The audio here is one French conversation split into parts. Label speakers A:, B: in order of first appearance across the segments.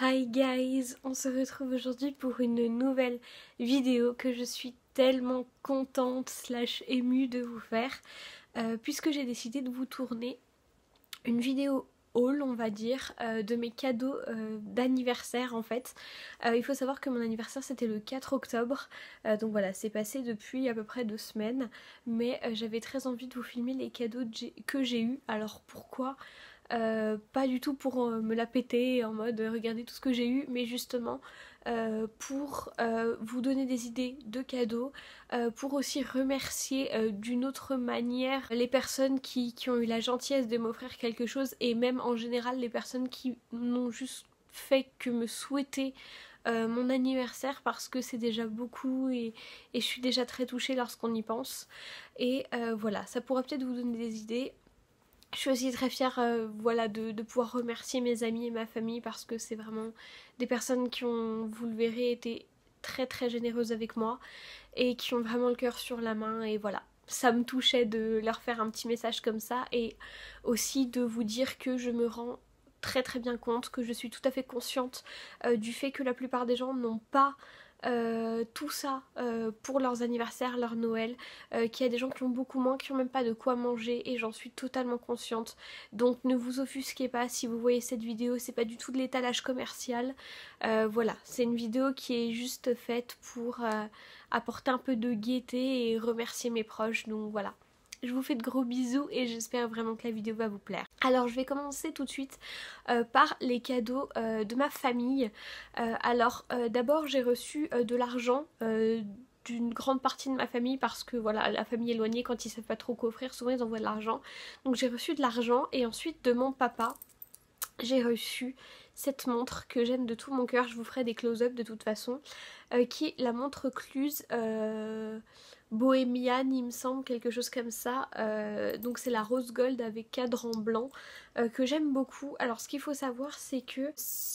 A: Hi guys, on se retrouve aujourd'hui pour une nouvelle vidéo que je suis tellement contente / émue de vous faire puisque j'ai décidé de vous tourner une vidéo haul on va dire de mes cadeaux d'anniversaire en fait. Il faut savoir que mon anniversaire c'était le 4 octobre donc voilà, c'est passé depuis à peu près 2 semaines mais j'avais très envie de vous filmer les cadeaux que j'ai eu. Alors pourquoi pas du tout pour me la péter en mode regardez tout ce que j'ai eu, mais justement pour vous donner des idées de cadeaux, pour aussi remercier d'une autre manière les personnes qui ont eu la gentillesse de m'offrir quelque chose, et même en général les personnes qui n'ont juste fait que me souhaiter mon anniversaire, parce que c'est déjà beaucoup et je suis déjà très touchée lorsqu'on y pense. Et voilà, ça pourrait peut-être vous donner des idées. Je suis aussi très fière voilà, de pouvoir remercier mes amis et ma famille, parce que c'est vraiment des personnes qui ont, vous le verrez, été très très généreuses avec moi et qui ont vraiment le cœur sur la main. Et voilà, ça me touchait de leur faire un petit message comme ça, et aussi de vous dire que je me rends très très bien compte, que je suis tout à fait consciente du fait que la plupart des gens n'ont pas tout ça pour leurs anniversaires, leur Noël, qu'il y a des gens qui ont beaucoup moins, qui n'ont même pas de quoi manger, et j'en suis totalement consciente. Donc ne vous offusquez pas si vous voyez cette vidéo, c'est pas du tout de l'étalage commercial. Voilà, c'est une vidéo qui est juste faite pour apporter un peu de gaieté et remercier mes proches, donc voilà. Je vous fais de gros bisous et j'espère vraiment que la vidéo va vous plaire. Alors je vais commencer tout de suite par les cadeaux de ma famille. D'abord j'ai reçu de l'argent d'une grande partie de ma famille, parce que voilà, la famille éloignée, quand ils savent pas trop quoi offrir, souvent ils envoient de l'argent. Donc j'ai reçu de l'argent, et ensuite de mon papa j'ai reçu cette montre que j'aime de tout mon cœur. Je vous ferai des close-up de toute façon, qui est la montre Cluse Bohémienne, il me semble, quelque chose comme ça. Donc c'est la rose gold avec cadran blanc, que j'aime beaucoup. Alors ce qu'il faut savoir, c'est que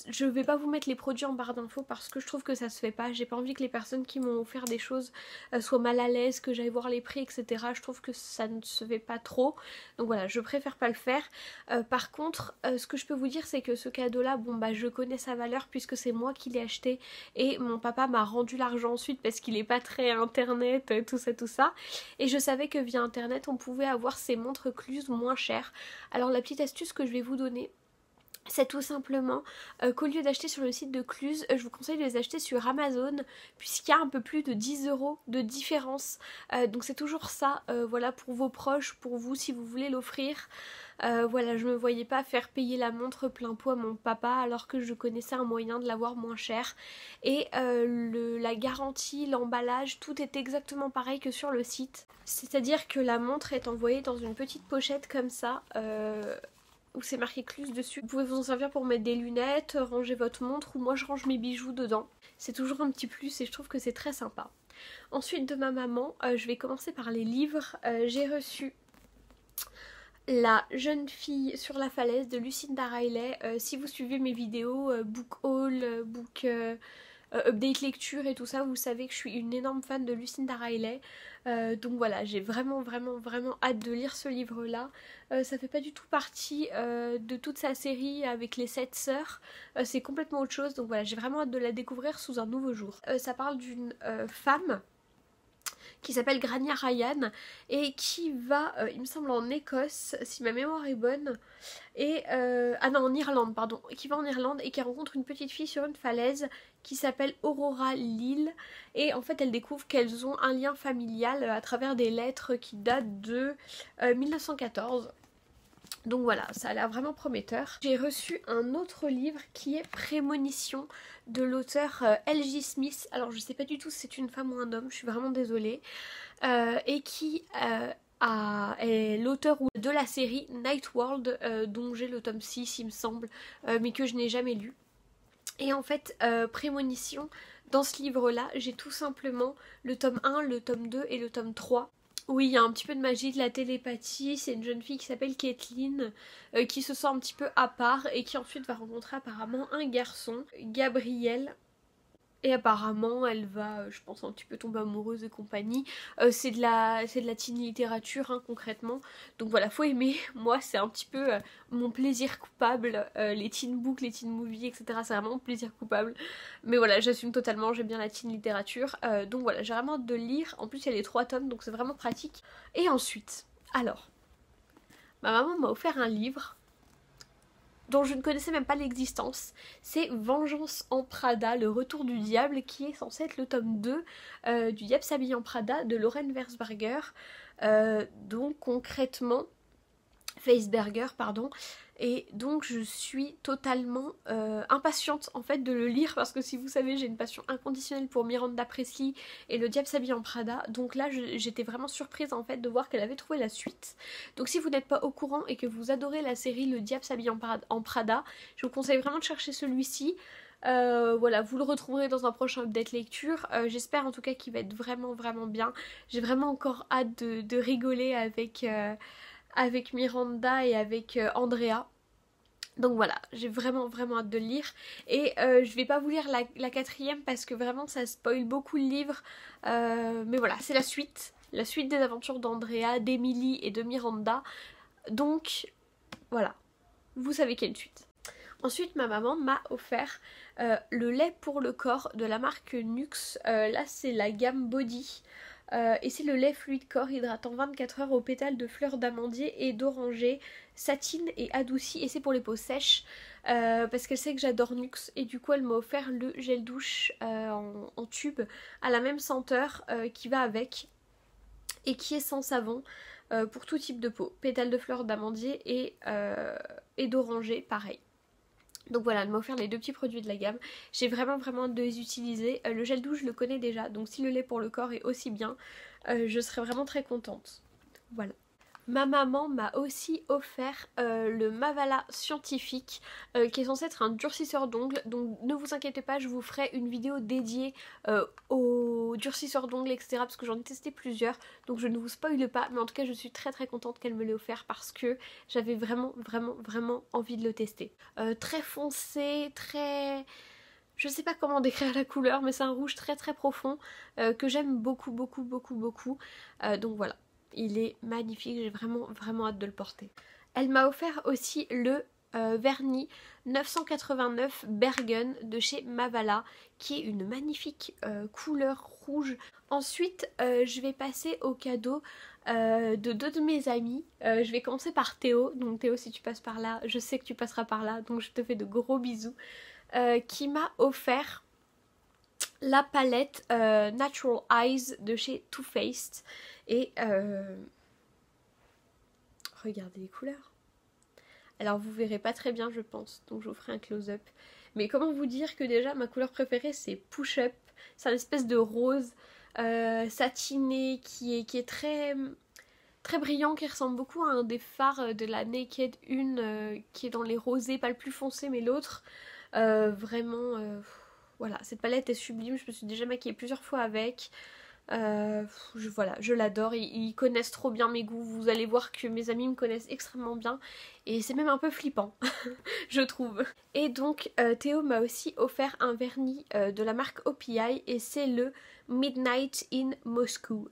A: je vais pas vous mettre les produits en barre d'infos, parce que je trouve que ça se fait pas. J'ai pas envie que les personnes qui m'ont offert des choses soient mal à l'aise, que j'aille voir les prix, etc. Je trouve que ça ne se fait pas trop, donc voilà, je préfère pas le faire. Par contre, ce que je peux vous dire, c'est que ce cadeau là, bon bah je connais sa valeur puisque c'est moi qui l'ai acheté, et mon papa m'a rendu l'argent ensuite parce qu'il est pas très internet, tout ça, et je savais que via internet on pouvait avoir ces montres Cluse moins chères. Alors la petite astuce que je vais vous donner, c'est tout simplement qu'au lieu d'acheter sur le site de Cluse, je vous conseille de les acheter sur Amazon, puisqu'il y a un peu plus de 10 € de différence. Donc c'est toujours ça, voilà, pour vos proches, pour vous si vous voulez l'offrir. Voilà, je me voyais pas faire payer la montre plein pot à mon papa alors que je connaissais un moyen de l'avoir moins cher. Et la garantie, l'emballage, tout est exactement pareil que sur le site. C'est-à-dire que la montre est envoyée dans une petite pochette comme ça, où c'est marqué Cluse dessus. Vous pouvez vous en servir pour mettre des lunettes, ranger votre montre, ou moi je range mes bijoux dedans. C'est toujours un petit plus et je trouve que c'est très sympa. Ensuite de ma maman, je vais commencer par les livres. J'ai reçu La jeune fille sur la falaise de Lucinda Riley. Si vous suivez mes vidéos book haul, book update lecture et tout ça, vous savez que je suis une énorme fan de Lucinda Riley. Donc voilà, j'ai vraiment hâte de lire ce livre là. Ça fait pas du tout partie de toute sa série avec les 7 sœurs, c'est complètement autre chose, donc voilà, j'ai vraiment hâte de la découvrir sous un nouveau jour. Ça parle d'une femme qui s'appelle Grania Ryan et qui va, il me semble, en Écosse, si ma mémoire est bonne, et ah non, en Irlande, pardon, qui va en Irlande et qui rencontre une petite fille sur une falaise qui s'appelle Aurora Lille, et en fait elle découvre qu'elles ont un lien familial à travers des lettres qui datent de 1914. Donc voilà, ça a l'air vraiment prometteur. J'ai reçu un autre livre qui est Prémonition de l'auteur L.J. Smith. Alors je sais pas du tout si c'est une femme ou un homme, je suis vraiment désolée. Et qui est l'auteur de la série Night World, dont j'ai le tome 6 il me semble, mais que je n'ai jamais lu. Et en fait, Prémonition, dans ce livre-là, j'ai tout simplement le tome 1, le tome 2 et le tome 3. Oui, il y a un petit peu de magie, de la télépathie. C'est une jeune fille qui s'appelle Caitlin, qui se sent un petit peu à part et qui ensuite va rencontrer apparemment un garçon, Gabriel. Et apparemment elle va, je pense, un petit peu tomber amoureuse et compagnie. C'est de la teen littérature hein, concrètement. Donc voilà, faut aimer. Moi c'est un petit peu mon plaisir coupable. Les teen books, les teen movies, etc. C'est vraiment mon plaisir coupable. Mais voilà, j'assume totalement, j'aime bien la teen littérature. Donc voilà, j'ai vraiment hâte de le lire. En plus il y a les 3 tomes, donc c'est vraiment pratique. Et ensuite, alors, ma maman m'a offert un livre dont je ne connaissais même pas l'existence. C'est Vengeance en Prada, le retour du diable, qui est censé être le tome 2 du Diable s'habille en Prada de Lauren Weisberger. Donc concrètement, Weisberger, pardon. Et donc je suis totalement impatiente en fait de le lire parce que si vous savez j'ai une passion inconditionnelle pour Miranda Presley et le Diable s'habille en Prada, donc là j'étais vraiment surprise en fait de voir qu'elle avait trouvé la suite. Donc si vous n'êtes pas au courant et que vous adorez la série Le Diable s'habille en Prada, je vous conseille vraiment de chercher celui-ci. Voilà, vous le retrouverez dans un prochain update lecture. J'espère en tout cas qu'il va être vraiment bien. J'ai vraiment encore hâte de rigoler avec Miranda et avec Andrea. Donc voilà, j'ai vraiment hâte de le lire. Et je vais pas vous lire la 4e parce que vraiment ça spoil beaucoup le livre. Mais voilà, c'est la suite des aventures d'Andrea, d'Emily et de Miranda. Donc voilà, vous savez qu'il y a une suite. Ensuite, ma maman m'a offert le lait pour le corps de la marque Nuxe. Là, c'est la gamme Body. Et c'est le lait fluide corps hydratant 24 heures aux pétales de fleurs d'amandier et d'oranger, satine et adouci. Et c'est pour les peaux sèches parce qu'elle sait que j'adore Nuxe. Et du coup, elle m'a offert le gel douche en tube à la même senteur qui va avec et qui est sans savon. Pour tout type de peau, pétales de fleurs d'amandier et d'oranger, pareil. Donc voilà, elle m'a offert les 2 petits produits de la gamme. J'ai vraiment hâte de les utiliser. Le gel douche, je le connais déjà, donc si le lait pour le corps est aussi bien, je serais vraiment très contente. Voilà. Ma maman m'a aussi offert le Mavala scientifique qui est censé être un durcisseur d'ongles. Donc ne vous inquiétez pas, je vous ferai une vidéo dédiée aux durcisseurs d'ongles, etc. Parce que j'en ai testé plusieurs. Donc je ne vous spoile pas. Mais en tout cas, je suis très contente qu'elle me l'ait offert parce que j'avais vraiment envie de le tester. Très foncé, très... Je sais pas comment décrire la couleur, mais c'est un rouge très profond que j'aime beaucoup. Donc voilà. Il est magnifique, j'ai vraiment hâte de le porter. Elle m'a offert aussi le vernis 989 Bergen de chez Mavala, qui est une magnifique couleur rouge. Ensuite, je vais passer au cadeau de 2 de mes amis. Je vais commencer par Théo. Donc Théo, si tu passes par là, je sais que tu passeras par là, donc je te fais de gros bisous. Qui m'a offert la palette Natural Eyes de chez Too Faced. Et regardez les couleurs. Alors vous verrez pas très bien je pense, donc je vous ferai un close-up. Mais comment vous dire que déjà ma couleur préférée c'est Push Up. C'est une espèce de rose satiné qui est très brillant, qui ressemble beaucoup à un des phares de la Naked 1 qui est dans les rosés, pas le plus foncé mais l'autre. Vraiment, voilà, cette palette est sublime, je me suis déjà maquillée plusieurs fois avec. Voilà, je l'adore, ils connaissent trop bien mes goûts, vous allez voir que mes amis me connaissent extrêmement bien et c'est même un peu flippant, je trouve. Et donc Théo m'a aussi offert un vernis de la marque OPI et c'est le Midnight in Moscow.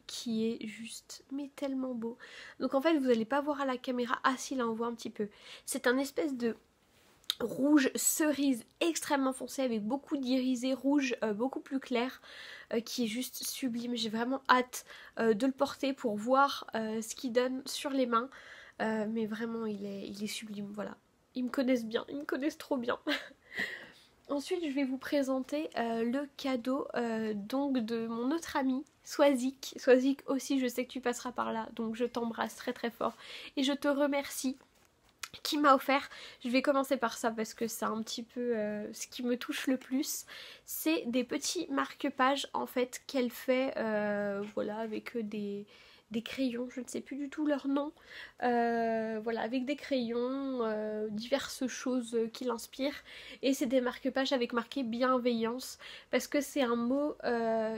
A: Qui est juste mais tellement beau. Donc en fait vous allez pas voir à la caméra, ah si là on voit un petit peu. C'est un espèce de rouge cerise extrêmement foncé avec beaucoup d'irisé rouge beaucoup plus clair qui est juste sublime. J'ai vraiment hâte de le porter pour voir ce qu'il donne sur les mains mais vraiment il est sublime, voilà. Ils me connaissent bien, ils me connaissent trop bien. Ensuite je vais vous présenter le cadeau donc de mon autre ami Swazik. Swazik aussi, je sais que tu passeras par là, donc je t'embrasse très fort et je te remercie, qui m'a offert, je vais commencer par ça parce que c'est un petit peu ce qui me touche le plus, c'est des petits marque-pages en fait qu'elle fait, voilà, avec des crayons, je ne sais plus du tout leur nom, voilà, avec des crayons, diverses choses qui l'inspirent, et c'est des marque-pages avec marqué bienveillance, parce que c'est un mot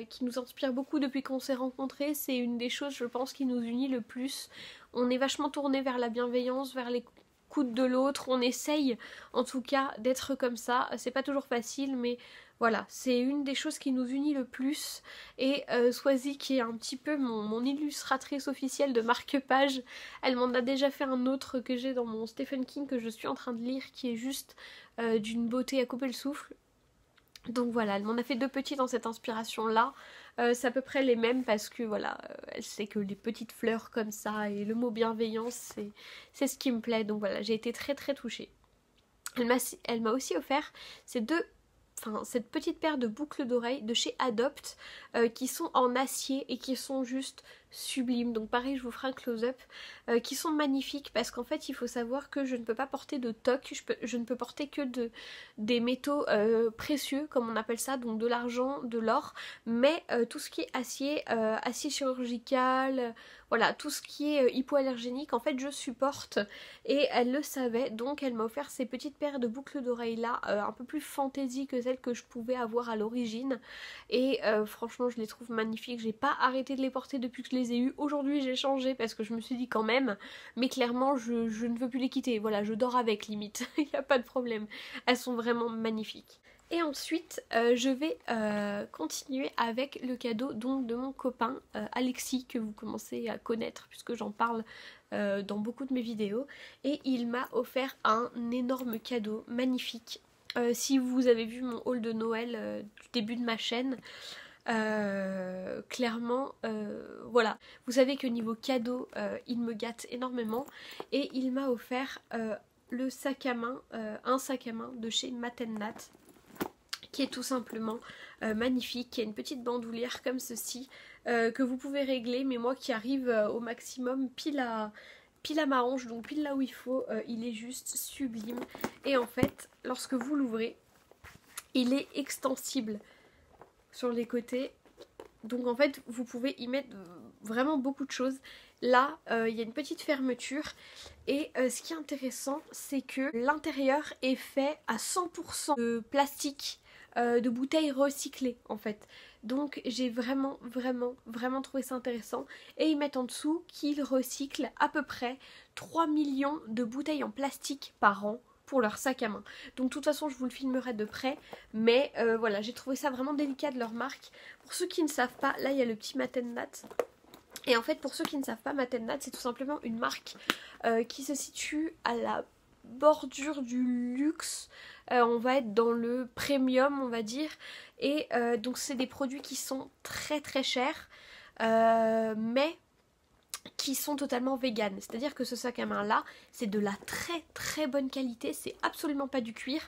A: qui nous inspire beaucoup depuis qu'on s'est rencontrés, c'est une des choses je pense qui nous unit le plus, on est vachement tourné vers la bienveillance, vers les coude de l'autre, on essaye en tout cas d'être comme ça, c'est pas toujours facile mais voilà, c'est une des choses qui nous unit le plus et Swazi qui est un petit peu mon illustratrice officielle de marque-page, elle m'en a déjà fait un autre que j'ai dans mon Stephen King que je suis en train de lire qui est juste d'une beauté à couper le souffle. Donc voilà, elle m'en a fait 2 petits dans cette inspiration là, c'est à peu près les mêmes parce que voilà, elle sait que les petites fleurs comme ça et le mot bienveillance c'est ce qui me plaît, donc voilà, j'ai été très très touchée. Elle m'a aussi offert cette petite paire de boucles d'oreilles de chez Adopt qui sont en acier et qui sont juste sublimes. Donc pareil, je vous ferai un close-up qui sont magnifiques parce qu'en fait il faut savoir que je ne peux pas porter de toc, je ne peux porter que des métaux précieux comme on appelle ça, donc de l'argent, de l'or, mais tout ce qui est acier, acier chirurgical, voilà, tout ce qui est hypoallergénique, en fait je supporte et elle le savait, donc elle m'a offert ces petites paires de boucles d'oreilles là, un peu plus fantaisie que celles que je pouvais avoir à l'origine et franchement je les trouve magnifiques, j'ai pas arrêté de les porter depuis que je les ai eues. Aujourd'hui j'ai changé parce que je me suis dit quand même, mais clairement je ne veux plus les quitter, voilà, je dors avec limite, il n'y a pas de problème, elles sont vraiment magnifiques. Et ensuite, je vais continuer avec le cadeau donc de mon copain Alexis, que vous commencez à connaître puisque j'en parle dans beaucoup de mes vidéos. Et il m'a offert un énorme cadeau magnifique. Si vous avez vu mon haul de Noël du début de ma chaîne, clairement, voilà. Vous savez que niveau cadeau, il me gâte énormément. Et il m'a offert le sac à main, un sac à main de chez Matennat, qui est tout simplement magnifique, qui a une petite bandoulière comme ceci, que vous pouvez régler, mais moi qui arrive au maximum pile à ma hanche, donc pile là où il faut, il est juste sublime. Et en fait, lorsque vous l'ouvrez, il est extensible sur les côtés, donc en fait vous pouvez y mettre vraiment beaucoup de choses. Là, il y a une petite fermeture et ce qui est intéressant, c'est que l'intérieur est fait à 100% de plastique, de bouteilles recyclées en fait. Donc j'ai vraiment trouvé ça intéressant. Et ils mettent en dessous qu'ils recyclent à peu près 3 millions de bouteilles en plastique par an pour leur sac à main. Donc de toute façon je vous le filmerai de près, mais voilà, j'ai trouvé ça vraiment délicat de leur marque. Pour ceux qui ne savent pas, là il y a le petit Matennat. Et en fait pour ceux qui ne savent pas, Matennat c'est tout simplement une marque qui se situe à la bordure du luxe. On va être dans le premium on va dire, et donc c'est des produits qui sont très très chers, mais qui sont totalement véganes. C'est-à-dire que ce sac à main là, c'est de la très très bonne qualité, c'est absolument pas du cuir,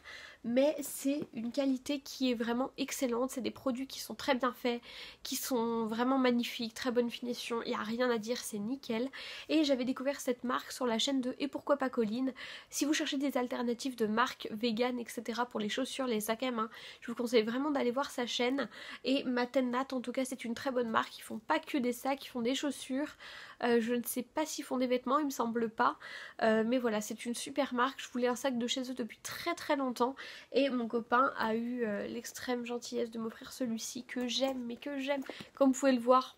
A: mais c'est une qualité qui est vraiment excellente, c'est des produits qui sont très bien faits, qui sont vraiment magnifiques, très bonne finition, il n'y a rien à dire, c'est nickel. Et j'avais découvert cette marque sur la chaîne de Et pourquoi pas Colline. Si vous cherchez des alternatives de marques véganes, etc. pour les chaussures, les sacs à main, je vous conseille vraiment d'aller voir sa chaîne. Et Matennat en tout cas c'est une très bonne marque, ils font pas que des sacs, ils font des chaussures. Je ne sais pas s'ils font des vêtements, il me semble pas, mais voilà, c'est une super marque. Je voulais un sac de chez eux depuis très très longtemps et mon copain a eu l'extrême gentillesse de m'offrir celui-ci que j'aime, mais que j'aime. Comme vous pouvez le voir,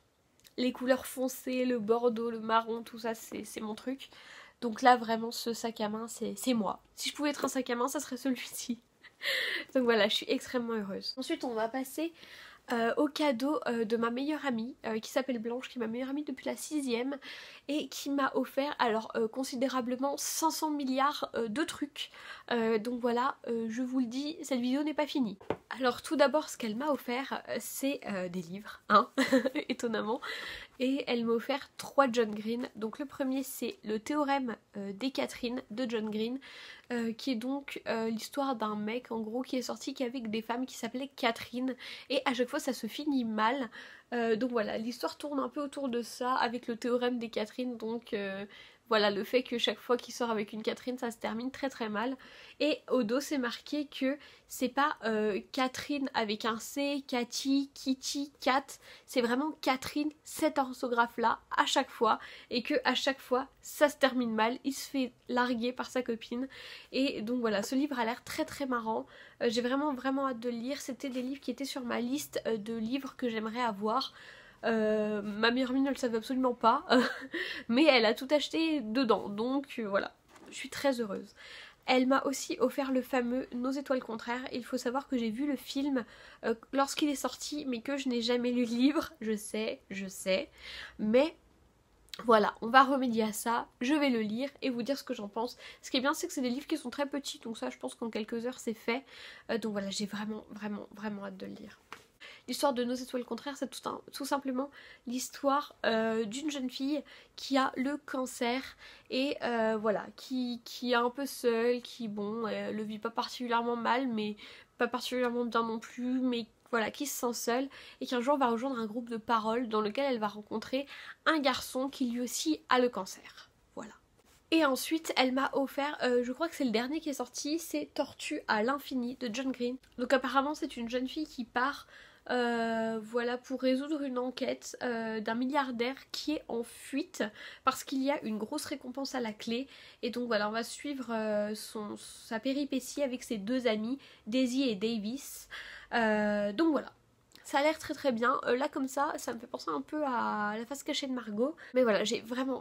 A: les couleurs foncées, le bordeaux, le marron, tout ça c'est mon truc. Donc là vraiment ce sac à main c'est moi. Si je pouvais être un sac à main ça serait celui-ci. Donc voilà, je suis extrêmement heureuse. Ensuite on va passer au cadeau de ma meilleure amie qui s'appelle Blanche, qui est ma meilleure amie depuis la 6ème et qui m'a offert alors considérablement 500 milliards de trucs. Donc voilà, je vous le dis, cette vidéo n'est pas finie. Alors tout d'abord ce qu'elle m'a offert c'est des livres, hein, étonnamment. Et elle m'a offert 3 John Green. Donc le premier c'est le théorème des Catherine de John Green, qui est donc l'histoire d'un mec en gros qui est sorti qu'avec des femmes qui s'appelaient Catherine, et à chaque fois ça se finit mal. Donc voilà, l'histoire tourne un peu autour de ça avec le théorème des Catherine, donc voilà, le fait que chaque fois qu'il sort avec une Catherine ça se termine très très mal. Et au dos c'est marqué que c'est pas Catherine avec un C, Cathy, Kitty, Cat, c'est vraiment Catherine, cette orthographe là à chaque fois, et que à chaque fois ça se termine mal, il se fait larguer par sa copine. Et donc voilà, ce livre a l'air très très marrant, j'ai vraiment hâte de le lire. C'était des livres qui étaient sur ma liste de livres que j'aimerais avoir. Ma meilleure amie ne le savait absolument pas mais elle a tout acheté dedans, donc voilà. je suis très heureuse. Elle m'a aussi offert le fameux Nos étoiles contraires. Il faut savoir que j'ai vu le film lorsqu'il est sorti, mais que je n'ai jamais lu le livre. Je sais. Mais voilà, on va remédier à ça. Je vais le lire et vous dire ce que j'en pense. Ce qui est bien, c'est que c'est des livres qui sont très petits. Donc ça, je pense qu'en quelques heures, c'est fait. Donc voilà, j'ai vraiment hâte de le lire. L'histoire de Nos étoiles contraires, c'est tout simplement l'histoire d'une jeune fille qui a le cancer et voilà, qui est un peu seule, qui bon, le vit pas particulièrement mal, mais pas particulièrement bien non plus, mais voilà, qui se sent seule et qui un jour va rejoindre un groupe de parole dans lequel elle va rencontrer un garçon qui lui aussi a le cancer. Voilà. Et ensuite, elle m'a offert, je crois que c'est le dernier qui est sorti, c'est Tortue à l'infini de John Green. Donc apparemment, c'est une jeune fille qui part voilà, pour résoudre une enquête d'un milliardaire qui est en fuite parce qu'il y a une grosse récompense à la clé. Et donc voilà, on va suivre sa péripétie avec ses deux amis, Daisy et Davis. Donc voilà. Ça a l'air très bien. Là comme ça me fait penser un peu à La face cachée de Margot. Mais voilà, j'ai vraiment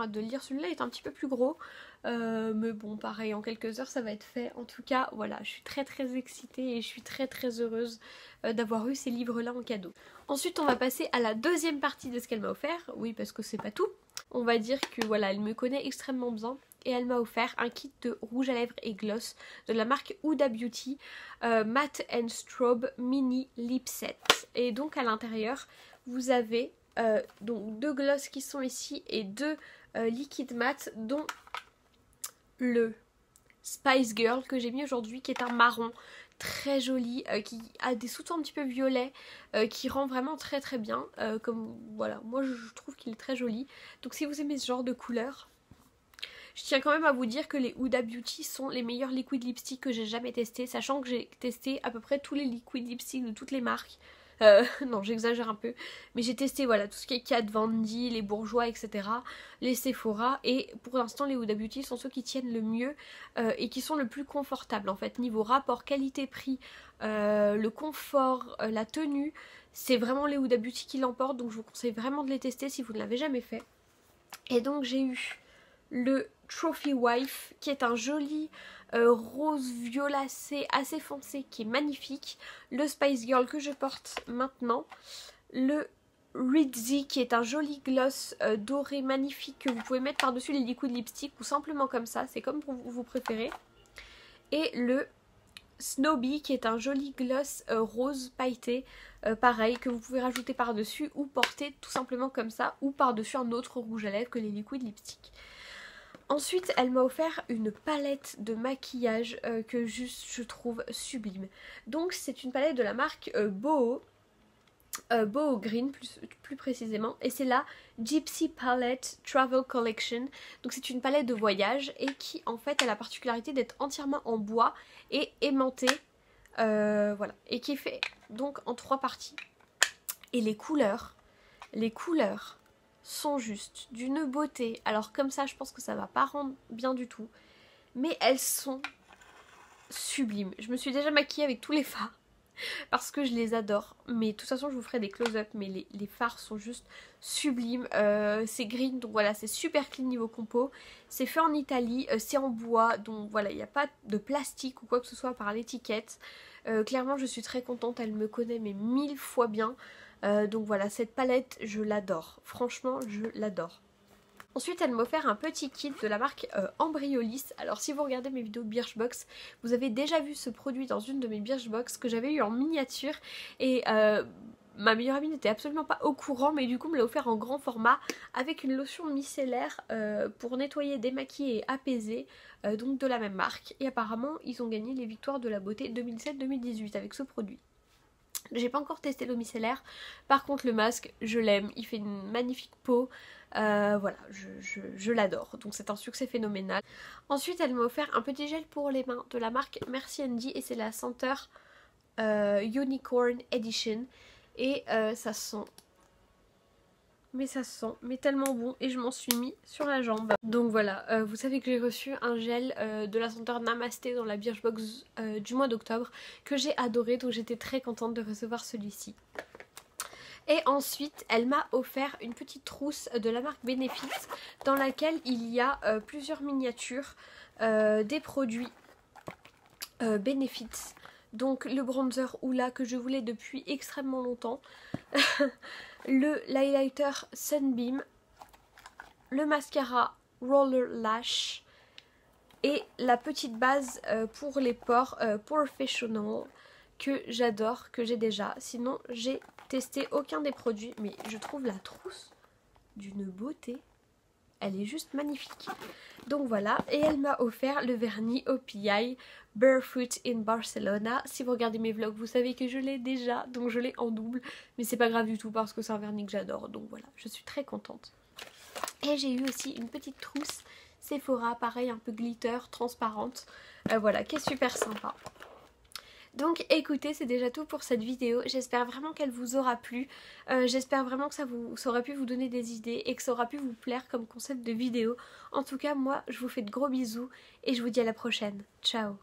A: hâte de le lire. Celui-là est un petit peu plus gros. Mais bon, pareil, en quelques heures ça va être fait. En tout cas, voilà, je suis très excitée et je suis très heureuse d'avoir eu ces livres-là en cadeau. Ensuite, on va passer à la deuxième partie de ce qu'elle m'a offert. Oui, parce que c'est pas tout. On va dire que voilà, elle me connaît extrêmement bien. Et elle m'a offert un kit de rouge à lèvres et gloss de la marque Huda Beauty Matte and Strobe Mini Lip Set. Et donc à l'intérieur, vous avez donc 2 gloss qui sont ici et 2 liquides mat, dont le Spice Girl que j'ai mis aujourd'hui, qui est un marron très joli, qui a des sous-tons un petit peu violets, qui rend vraiment très bien. Comme voilà, moi je trouve qu'il est très joli. Donc si vous aimez ce genre de couleur, je tiens quand même à vous dire que les Huda Beauty sont les meilleurs liquid lipsticks que j'ai jamais testés, sachant que j'ai testé à peu près tous les liquid lipsticks de toutes les marques. Non, j'exagère un peu, mais j'ai testé voilà tout ce qui est Kat Von D, les Bourjois, etc., les Sephora, et pour l'instant les Huda Beauty sont ceux qui tiennent le mieux et qui sont le plus confortables en fait, niveau rapport qualité-prix, le confort, la tenue, c'est vraiment les Huda Beauty qui l'emportent, donc je vous conseille vraiment de les tester si vous ne l'avez jamais fait. Et donc j'ai eu le Trophy Wife qui est un joli rose violacé assez foncé qui est magnifique, le Spice Girl que je porte maintenant, le Ritzy qui est un joli gloss doré magnifique que vous pouvez mettre par dessus les liquid lipstick ou simplement comme ça, c'est comme vous préférez, et le Snowbee qui est un joli gloss rose pailleté, pareil, que vous pouvez rajouter par dessus ou porter tout simplement comme ça, ou par dessus un autre rouge à lèvres que les liquid lipstick. Ensuite, elle m'a offert une palette de maquillage que juste je trouve sublime. Donc c'est une palette de la marque Boho Green plus précisément, et c'est la Gypsy Palette Travel Collection. Donc c'est une palette de voyage et qui en fait a la particularité d'être entièrement en bois et aimantée, voilà, et qui est fait donc en 3 parties. Et les couleurs sont juste d'une beauté. Alors comme ça je pense que ça va pas rendre bien du tout, mais elles sont sublimes. Je me suis déjà maquillée avec tous les fards parce que je les adore, mais de toute façon je vous ferai des close-up, mais les fards sont juste sublimes. C'est green, donc voilà, c'est super clean niveau compo, c'est fait en Italie, c'est en bois, donc voilà, il n'y a pas de plastique ou quoi que ce soit par l'étiquette. Clairement je suis très contente, elle me connaît mais 1000 fois bien. Donc voilà, cette palette je l'adore, franchement je l'adore. Ensuite elle m'a offert un petit kit de la marque Embryolis. Alors si vous regardez mes vidéos Birchbox, vous avez déjà vu ce produit dans une de mes Birchbox que j'avais eu en miniature, et ma meilleure amie n'était absolument pas au courant, mais du coup me l'a offert en grand format avec une lotion micellaire pour nettoyer, démaquiller et apaiser, donc de la même marque, et apparemment ils ont gagné les victoires de la beauté 2007-2018 avec ce produit. J'ai pas encore testé l'eau micellaire, par contre le masque je l'aime, il fait une magnifique peau, voilà, je l'adore, donc c'est un succès phénoménal. Ensuite elle m'a offert un petit gel pour les mains de la marque Merci Andy et c'est la senteur Unicorn Edition, et ça sent tellement bon, et je m'en suis mis sur la jambe. Donc voilà, vous savez que j'ai reçu un gel de la senteur Namasté dans la Birchbox du mois d'octobre que j'ai adoré, donc j'étais très contente de recevoir celui-ci. Et ensuite elle m'a offert une petite trousse de la marque Benefit dans laquelle il y a plusieurs miniatures des produits Benefit. Donc le bronzer Hoola que je voulais depuis extrêmement longtemps, l'highlighter Sunbeam, le mascara Roller Lash et la petite base pour les pores Professional que j'adore, que j'ai déjà. Sinon j'ai testé aucun des produits, mais je trouve la trousse d'une beauté. Elle est juste magnifique. Donc voilà, et elle m'a offert le vernis OPI Barefoot in Barcelona. Si vous regardez mes vlogs, vous savez que je l'ai déjà, donc je l'ai en double. Mais c'est pas grave du tout parce que c'est un vernis que j'adore, donc voilà, je suis très contente. Et j'ai eu aussi une petite trousse Sephora, pareil, un peu glitter, transparente. Voilà, qui est super sympa. Donc écoutez, c'est déjà tout pour cette vidéo, j'espère vraiment qu'elle vous aura plu, j'espère vraiment que ça aura pu vous donner des idées et que ça aura pu vous plaire comme concept de vidéo. En tout cas moi je vous fais de gros bisous et je vous dis à la prochaine, ciao.